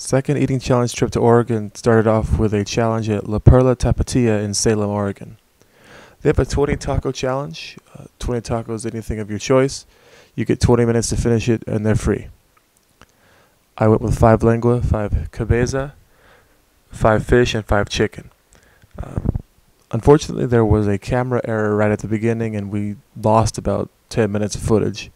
Second eating challenge trip to Oregon started off with a challenge at La Perla Tapatia in Salem, Oregon. They have a 20 taco challenge. 20 tacos, anything of your choice. You get 20 minutes to finish it and they're free. I went with 5 lengua, 5 cabeza, 5 fish, and 5 chicken. Unfortunately, there was a camera error right at the beginning and we lost about 10 minutes of footage.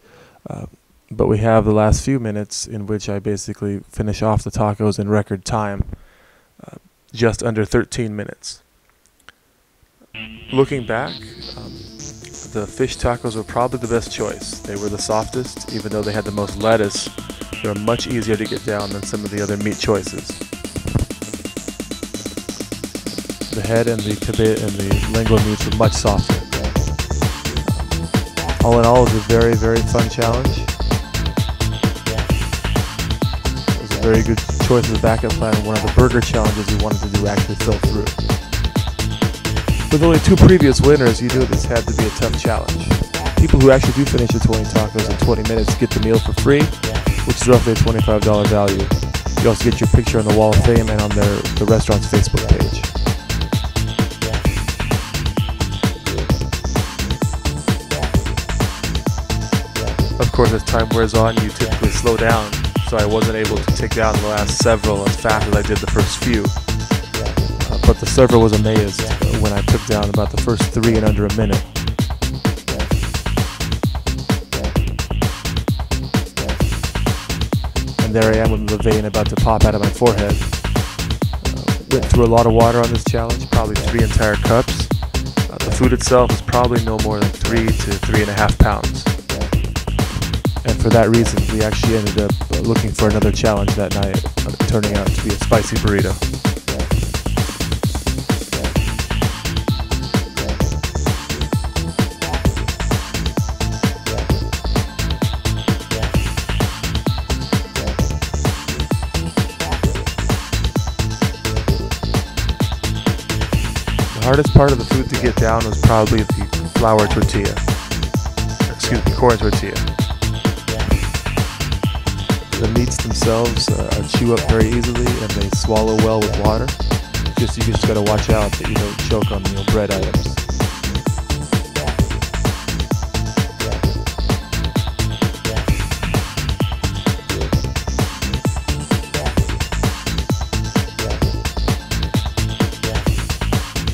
But we have the last few minutes in which I basically finish off the tacos in record time, just under 13 minutes. Looking back, the fish tacos were probably the best choice. They were the softest, even though they had the most lettuce. They were much easier to get down than some of the other meat choices. The head and the lengua meats were much softer. All in all, it was a very, very fun challenge. It was a very good choice as a backup plan. One of the burger challenges we wanted to do actually fell through. With only 2 previous winners, you knew this had to be a tough challenge. People who actually do finish the 20 tacos in 20 minutes get the meal for free, which is roughly a $25 value. You also get your picture on the Wall of Fame and on the restaurant's Facebook page. Of course, as time wears on, you typically slow down, so I wasn't able to take down the last several as fast as I did the first few. But the server was amazed when I took down about the first 3 in under a minute. And there I am with the vein about to pop out of my forehead. Went through a lot of water on this challenge, probably 3 entire cups. The food itself was probably no more than 3 to 3.5 pounds. And for that reason, we actually ended up looking for another challenge that night, turning out to be a spicy burrito. The hardest part of the food to get down was probably the flour tortilla. Excuse me, corn tortilla. The meats themselves chew up very easily and they swallow well with water. You just gotta watch out that you don't choke on bread items.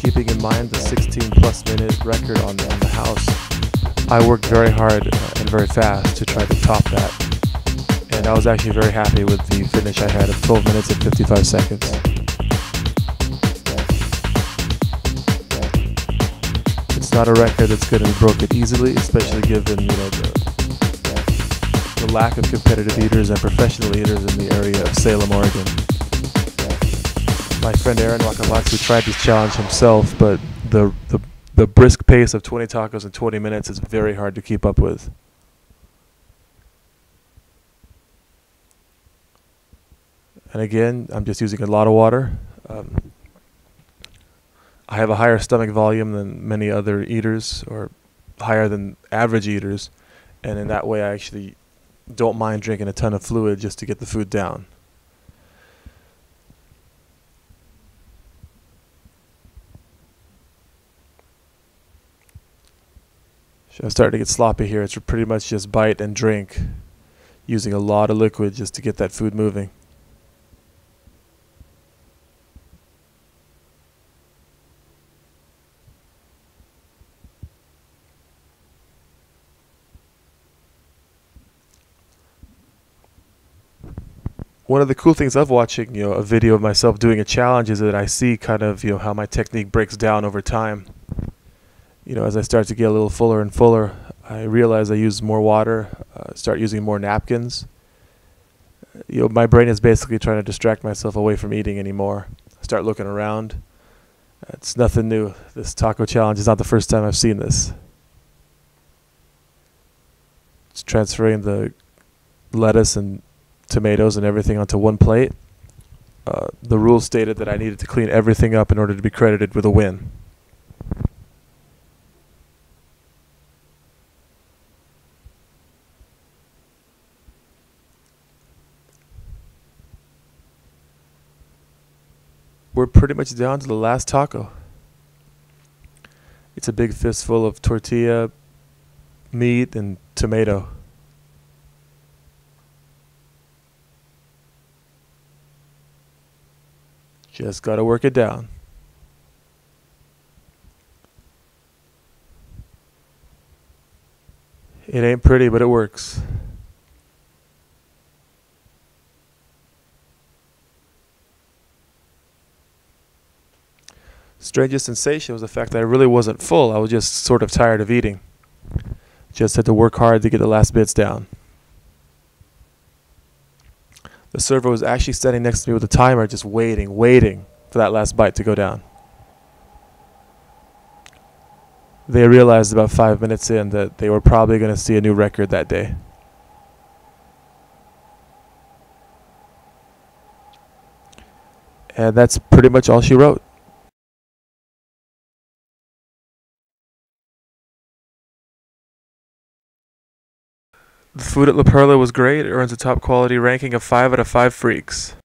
Keeping in mind the 16+ minute record on the house, I worked very hard and very fast to try to top that. And I was actually very happy with the finish I had of 12 minutes and 55 seconds. It's not a record that's going to be broken easily, especially given the lack of competitive eaters and professional eaters in the area of Salem, Oregon. My friend Aaron Wakamatsu tried this challenge himself, but the brisk pace of 20 tacos in 20 minutes is very hard to keep up with. And again, I'm just using a lot of water. I have a higher stomach volume than many other eaters, or higher than average eaters, and in that way I actually don't mind drinking a ton of fluid just to get the food down. I'm starting to get sloppy here. It's pretty much just bite and drink, using a lot of liquid just to get that food moving. One of the cool things of watching, a video of myself doing a challenge is that I see kind of, how my technique breaks down over time. As I start to get a little fuller and fuller, I realize I use more water, start using more napkins. My brain is basically trying to distract myself away from eating anymore. I start looking around. It's nothing new. This taco challenge is not the first time I've seen this. It's transferring the lettuce and tomatoes and everything onto one plate. The rules stated that I needed to clean everything up in order to be credited with a win. we're pretty much down to the last taco. It's a big fistful of tortilla, meat, and tomato. Just gotta work it down. It ain't pretty, but it works. Strangest sensation was the fact that I really wasn't full. I was just sort of tired of eating. Just had to work hard to get the last bits down. The server was actually standing next to me with a timer, just waiting for that last bite to go down. They realized about 5 minutes in that they were probably going to see a new record that day. And that's pretty much all she wrote. The food at La Perla was great. It earns a top quality ranking of 5 out of 5 freaks.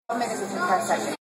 I'll make it to the first section.